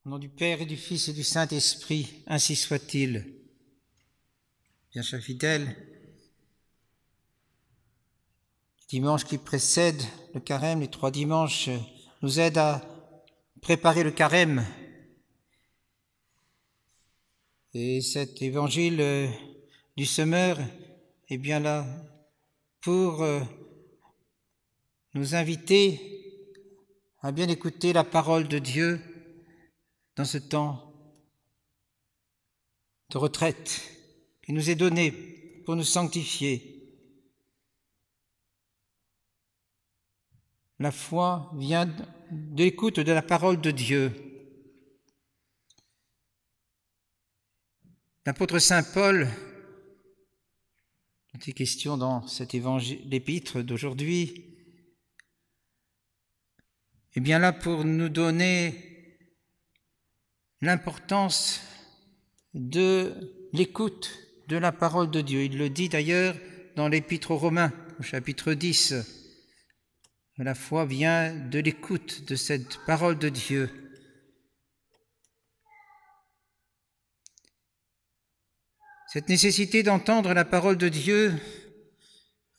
Au nom du Père et du Fils et du Saint-Esprit, ainsi soit-il. Bien chers fidèles, le dimanche qui précède le carême, les 3 dimanches, nous aident à préparer le carême. Et cet évangile du semeur est bien là pour nous inviter à bien écouter la parole de Dieu dans ce temps de retraite qui nous est donné pour nous sanctifier. La foi vient de l'écoute de la parole de Dieu. L'apôtre saint Paul, dont il est question dans cet épître d'aujourd'hui, est bien là pour nous donner l'importance de l'écoute de la parole de Dieu. Il le dit d'ailleurs dans l'épître aux Romains, au chapitre 10. La foi vient de l'écoute de cette parole de Dieu. Cette nécessité d'entendre la parole de Dieu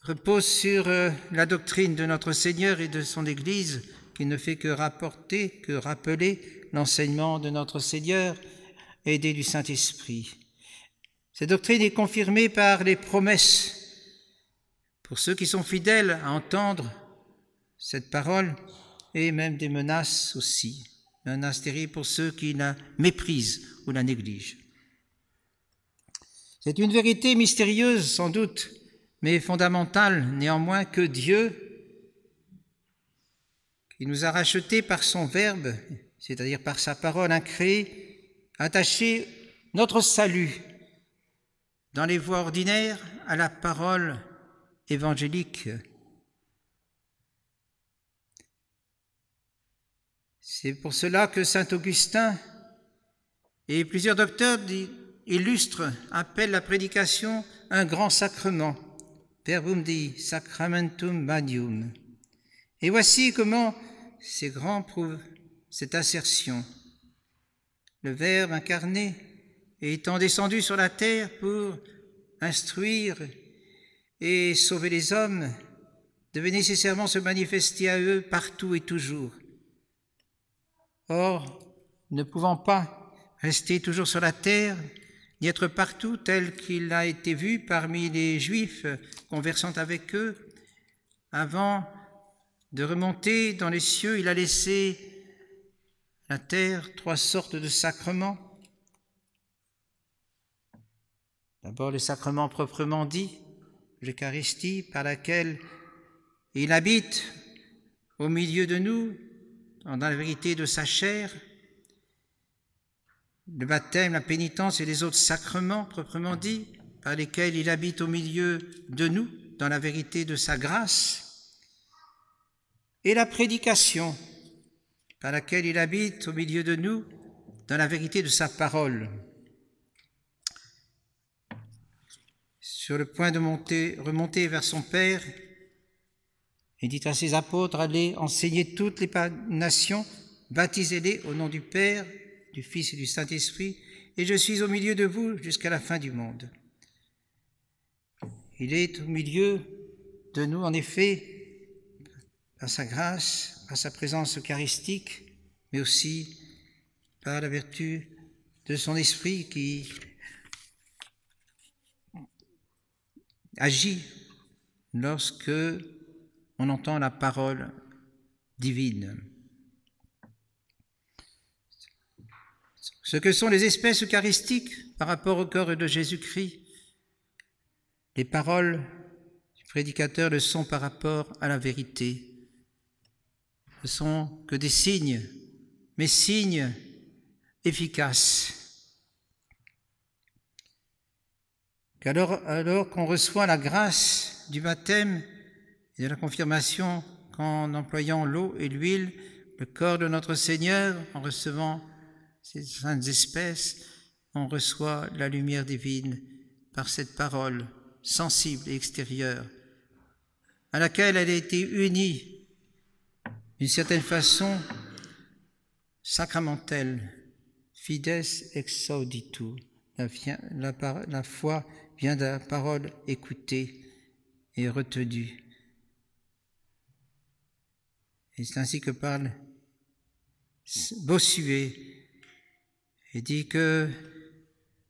repose sur la doctrine de notre Seigneur et de son Église, qui ne fait que rappeler l'enseignement de notre Seigneur, aidé du Saint-Esprit. Cette doctrine est confirmée par les promesses pour ceux qui sont fidèles à entendre cette parole, et même des menaces aussi, menaces terribles pour ceux qui la méprisent ou la négligent. C'est une vérité mystérieuse sans doute, mais fondamentale néanmoins, que Dieu, qui nous a rachetés par son Verbe, c'est-à-dire par sa parole incréée, a attaché notre salut dans les voies ordinaires à la parole évangélique. C'est pour cela que saint Augustin et plusieurs docteurs illustres appellent la prédication un grand sacrement, verbum Dei sacramentum magnum. Et voici comment ces grands prouvent cette assertion. Le Verbe incarné, étant descendu sur la terre pour instruire et sauver les hommes, devait nécessairement se manifester à eux partout et toujours. Or, ne pouvant pas rester toujours sur la terre, ni être partout tel qu'il a été vu parmi les Juifs conversant avec eux, avant de remonter dans les cieux, il a laissé la terre 3 sortes de sacrements. D'abord le sacrement proprement dit, l'Eucharistie, par laquelle il habite au milieu de nous, dans la vérité de sa chair, le baptême, la pénitence et les autres sacrements, proprement dit, par lesquels il habite au milieu de nous, dans la vérité de sa grâce, et la prédication, par laquelle il habite au milieu de nous, dans la vérité de sa parole. Sur le point de remonter vers son Père, il dit à ses apôtres, allez enseigner toutes les nations, baptisez-les au nom du Père, du Fils et du Saint-Esprit, et je suis au milieu de vous jusqu'à la fin du monde. Il est au milieu de nous, en effet, par sa grâce, par sa présence eucharistique, mais aussi par la vertu de son esprit qui agit lorsque on entend la parole divine. Ce que sont les espèces eucharistiques par rapport au corps de Jésus-Christ, les paroles du prédicateur le sont par rapport à la vérité. Ce sont que des signes, mais signes efficaces. Alors qu'on reçoit la grâce du baptême et de la confirmation qu'en employant l'eau et l'huile, le corps de notre Seigneur, en recevant ces saintes espèces, on reçoit la lumière divine par cette parole sensible et extérieure, à laquelle elle a été unie d'une certaine façon sacramentelle, fides ex auditu. La foi vient de la parole écoutée et retenue. Et c'est ainsi que parle Bossuet et dit que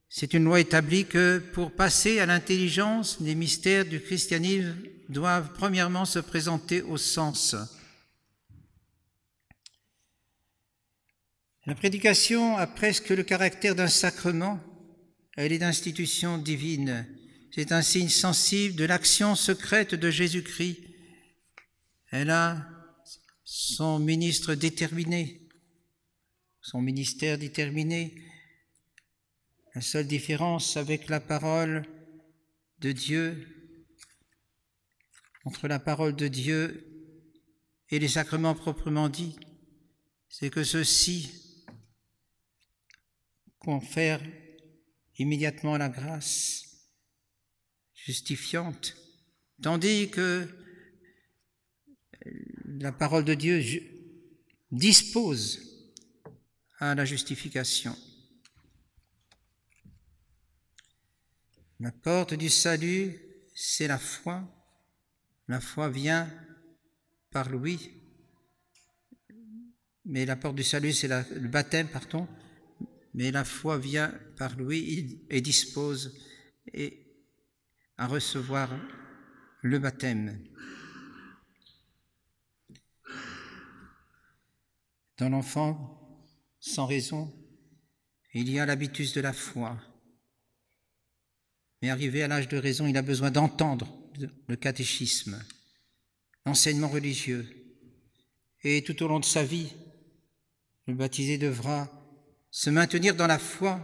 c'est une loi établie que pour passer à l'intelligence, les mystères du christianisme doivent premièrement se présenter au sens. La prédication a presque le caractère d'un sacrement, elle est d'institution divine. C'est un signe sensible de l'action secrète de Jésus-Christ. Elle a son ministre déterminé, son ministère déterminé. La seule différence avec la parole de Dieu, entre la parole de Dieu et les sacrements proprement dits, c'est que ceux-ci confèrent immédiatement la grâce justifiante, tandis que la parole de Dieu dispose à la justification. La porte du salut, c'est la foi. La foi vient par l'ouïe. Mais la porte du salut, c'est le baptême, pardon. Mais la foi vient par l'ouïe et dispose à recevoir le baptême. Dans l'enfant, sans raison, il y a l'habitus de la foi. Mais arrivé à l'âge de raison, il a besoin d'entendre le catéchisme, l'enseignement religieux. Et tout au long de sa vie, le baptisé devra se maintenir dans la foi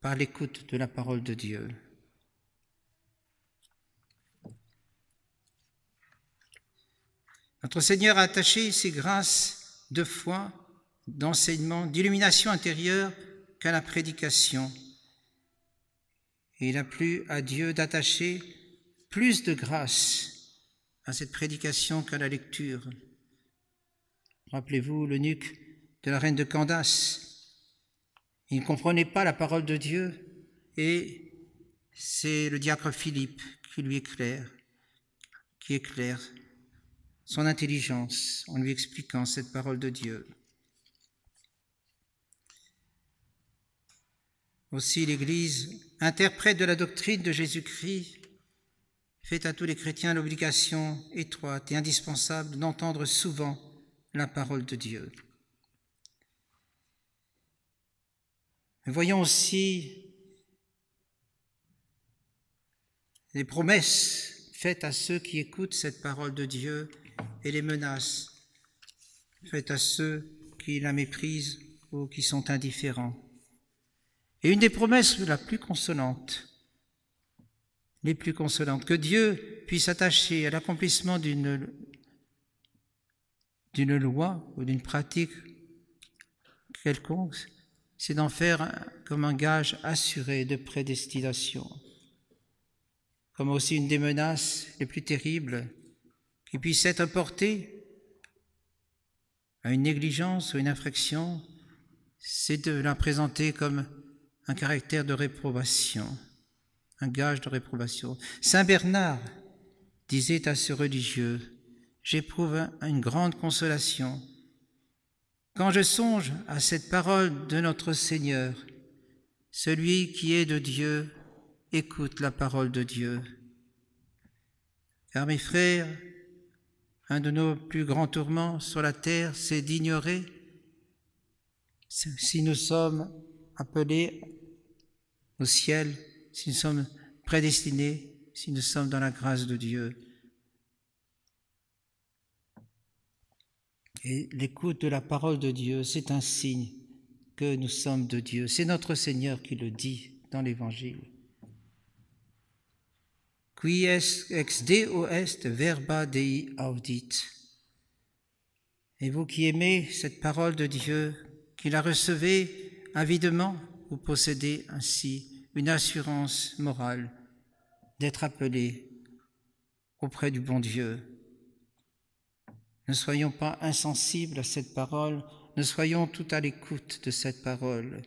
par l'écoute de la parole de Dieu. Notre Seigneur a attaché ses grâces de foi, d'enseignement, d'illumination intérieure qu'à la prédication. Et il a plu à Dieu d'attacher plus de grâce à cette prédication qu'à la lecture. Rappelez-vous l'eunuque de la reine de Candace. Il ne comprenait pas la parole de Dieu et c'est le diacre Philippe qui éclaire son intelligence en lui expliquant cette parole de Dieu. Aussi l'Église, interprète de la doctrine de Jésus-Christ, fait à tous les chrétiens l'obligation étroite et indispensable d'entendre souvent la parole de Dieu. Mais voyons aussi les promesses faites à ceux qui écoutent cette parole de Dieu et les menaces faites à ceux qui la méprisent ou qui sont indifférents. Et une des promesses les plus consolantes, que Dieu puisse attacher à l'accomplissement d'une loi ou d'une pratique quelconque, c'est d'en faire comme un gage assuré de prédestination, comme aussi une des menaces les plus terribles qui puisse être portée à une négligence ou une infraction, c'est de la présenter comme un caractère de réprobation, un gage de réprobation. Saint Bernard disait à ce religieux, « J'éprouve une grande consolation quand je songe à cette parole de notre Seigneur. Celui qui est de Dieu écoute la parole de Dieu. » Car mes frères, un de nos plus grands tourments sur la terre, c'est d'ignorer si nous sommes appelés au ciel, si nous sommes prédestinés, si nous sommes dans la grâce de Dieu. Et l'écoute de la parole de Dieu, c'est un signe que nous sommes de Dieu. C'est notre Seigneur qui le dit dans l'Évangile. Qui ex Deo est verba Dei audit. Et vous qui aimez cette parole de Dieu, qui la recevez avidement, vous possédez ainsi une assurance morale d'être appelés auprès du bon Dieu. Ne soyons pas insensibles à cette parole, ne soyons tout à l'écoute de cette parole.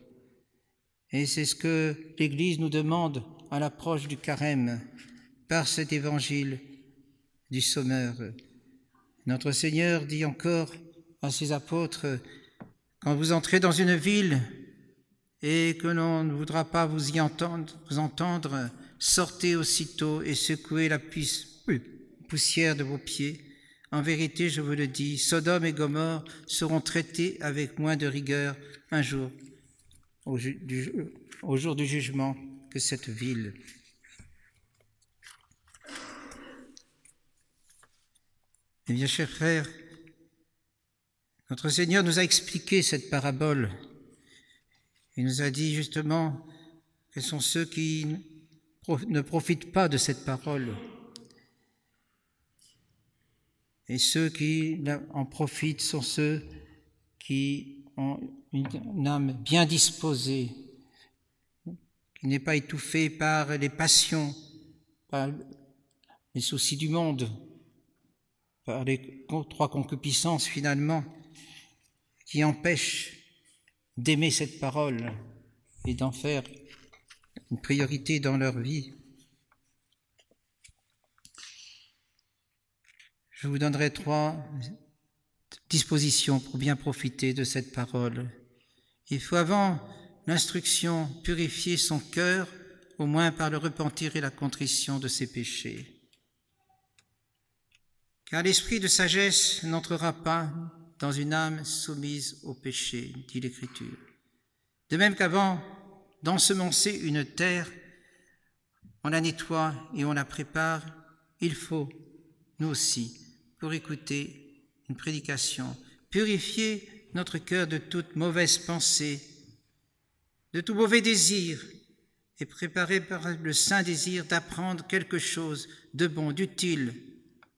Et c'est ce que l'Église nous demande à l'approche du carême, par cet évangile du Sommeur. Notre Seigneur dit encore à ses apôtres, quand vous entrez dans une ville et que l'on ne voudra pas vous entendre, sortez aussitôt et secouez la poussière de vos pieds. En vérité, je vous le dis, Sodome et Gomorrhe seront traités avec moins de rigueur un jour, au jour du jugement, que cette ville. Eh bien, chers frères, notre Seigneur nous a expliqué cette parabole. Il nous a dit justement quels sont ceux qui ne profitent pas de cette parole. Et ceux qui en profitent sont ceux qui ont une âme bien disposée, qui n'est pas étouffée par les passions, par les soucis du monde, par les trois concupiscences finalement, qui empêchent d'aimer cette parole et d'en faire une priorité dans leur vie. Je vous donnerai 3 dispositions pour bien profiter de cette parole. Il faut avant l'instruction purifier son cœur, au moins par le repentir et la contrition de ses péchés. Car l'esprit de sagesse n'entrera pas dans une âme soumise au péché, dit l'Écriture. De même qu'avant d'ensemencer une terre, on la nettoie et on la prépare, il faut, nous aussi, pour écouter une prédication, purifier notre cœur de toute mauvaise pensée, de tout mauvais désir, et préparer par le saint désir d'apprendre quelque chose de bon, d'utile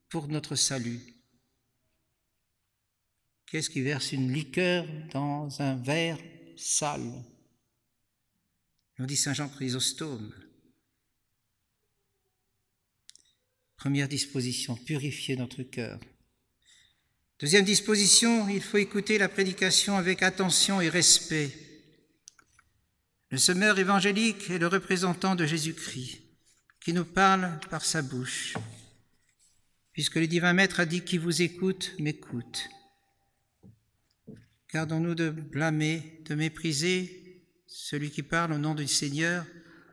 pour notre salut. Qu'est-ce qui verse une liqueur dans un verre sale? Nous dit saint Jean Chrysostome. Première disposition, purifier notre cœur. Deuxième disposition, il faut écouter la prédication avec attention et respect. Le semeur évangélique est le représentant de Jésus-Christ, qui nous parle par sa bouche, puisque le divin Maître a dit « Qui vous écoute, m'écoute ». Gardons-nous de blâmer, de mépriser celui qui parle au nom du Seigneur,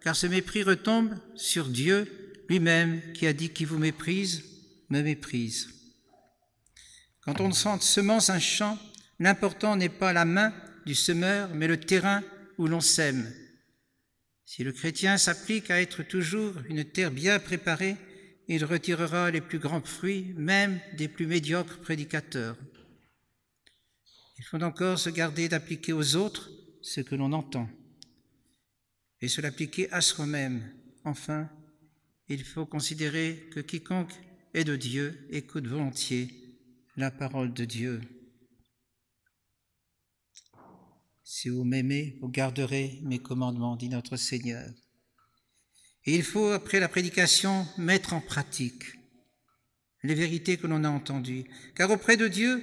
car ce mépris retombe sur Dieu lui-même qui a dit « Qui vous méprise, me méprise ». Quand on semence un champ, l'important n'est pas la main du semeur, mais le terrain où l'on sème. Si le chrétien s'applique à être toujours une terre bien préparée, il retirera les plus grands fruits, même des plus médiocres prédicateurs. Il faut encore se garder d'appliquer aux autres ce que l'on entend et se l'appliquer à soi-même. Enfin, il faut considérer que quiconque est de Dieu écoute volontiers la parole de Dieu. Si vous m'aimez, vous garderez mes commandements, dit notre Seigneur. Et il faut, après la prédication, mettre en pratique les vérités que l'on a entendues. Car auprès de Dieu,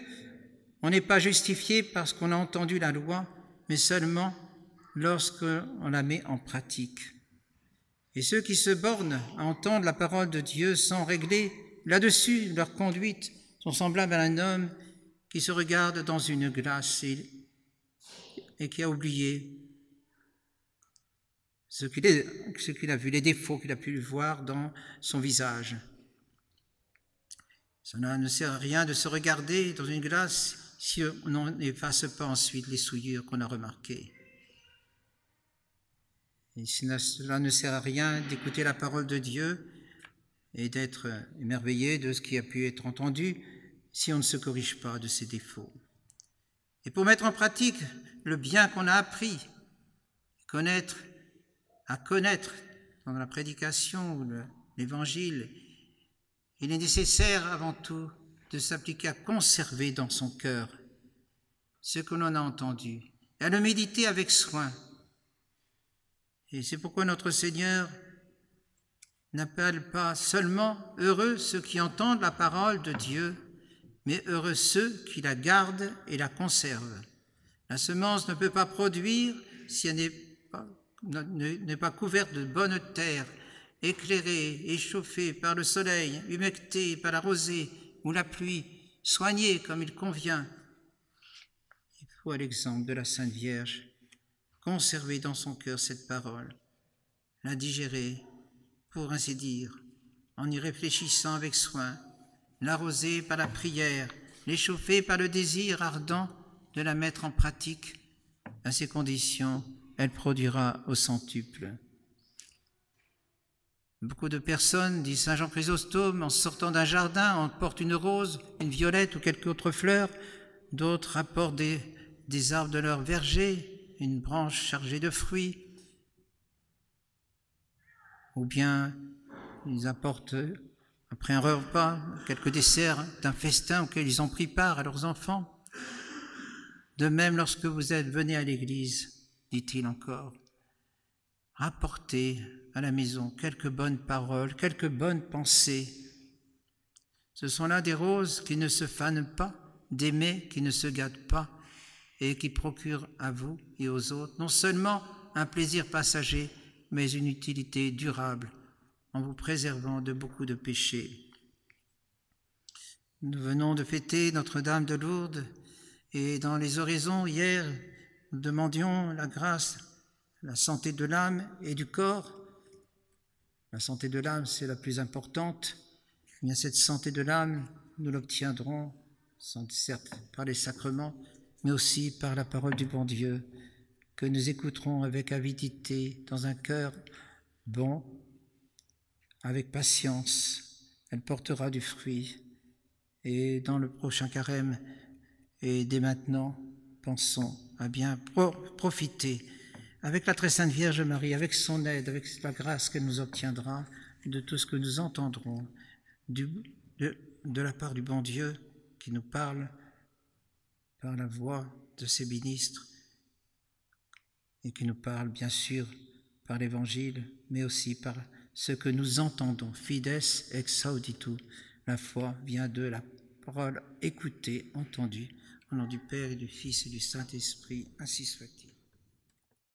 on n'est pas justifié parce qu'on a entendu la loi, mais seulement lorsqu'on la met en pratique. Et ceux qui se bornent à entendre la parole de Dieu sans régler là-dessus leur conduite sont semblables à un homme qui se regarde dans une glace et qui a oublié ce qu'il a vu, les défauts qu'il a pu voir dans son visage. Cela ne sert à rien de se regarder dans une glace si on n'efface pas ensuite les souillures qu'on a remarquées. Et cela ne sert à rien d'écouter la parole de Dieu et d'être émerveillé de ce qui a pu être entendu si on ne se corrige pas de ses défauts. Et pour mettre en pratique le bien qu'on a appris, à connaître dans la prédication ou l'évangile, il est nécessaire avant tout de s'appliquer à conserver dans son cœur ce que l'on a entendu et à le méditer avec soin. Et c'est pourquoi notre Seigneur n'appelle pas seulement « heureux ceux qui entendent la parole de Dieu », mais « heureux ceux qui la gardent et la conservent ». La semence ne peut pas produire si elle n'est pas n'est pas couverte de bonne terre, éclairée et chauffée par le soleil, humectée par la rosée ou la pluie, soignée comme il convient. Il faut, à l'exemple de la Sainte Vierge, conserver dans son cœur cette parole, la digérer, pour ainsi dire, en y réfléchissant avec soin, l'arroser par la prière, l'échauffer par le désir ardent de la mettre en pratique. À ces conditions, elle produira au centuple. Beaucoup de personnes, dit saint Jean Chrysostome, en sortant d'un jardin, emportent une rose, une violette ou quelque autre fleur. D'autres apportent des arbres de leur verger, une branche chargée de fruits. Ou bien ils apportent, après un repas, quelques desserts d'un festin auquel ils ont pris part à leurs enfants. De même, lorsque vous venez à l'église, dit-il encore, rapportez à la maison quelques bonnes paroles, quelques bonnes pensées. Ce sont là des roses qui ne se fanent pas, des mets qui ne se gâtent pas et qui procurent à vous et aux autres non seulement un plaisir passager, mais une utilité durable en vous préservant de beaucoup de péchés. Nous venons de fêter Notre-Dame de Lourdes et dans les oraisons hier, nous demandions la grâce, la santé de l'âme et du corps. La santé de l'âme, c'est la plus importante. Mais cette santé de l'âme, nous l'obtiendrons, certes par les sacrements, mais aussi par la parole du bon Dieu, que nous écouterons avec avidité, dans un cœur bon, avec patience. Elle portera du fruit. Et dans le prochain carême, et dès maintenant, pensons à bien profiter avec la très sainte Vierge Marie, avec son aide, avec la grâce qu'elle nous obtiendra, de tout ce que nous entendrons de la part du bon Dieu qui nous parle par la voix de ses ministres et qui nous parle bien sûr par l'Évangile, mais aussi par ce que nous entendons. Fides ex auditu, la foi vient de la parole écoutée, entendue, au nom du Père et du Fils et du Saint-Esprit, ainsi soit-il.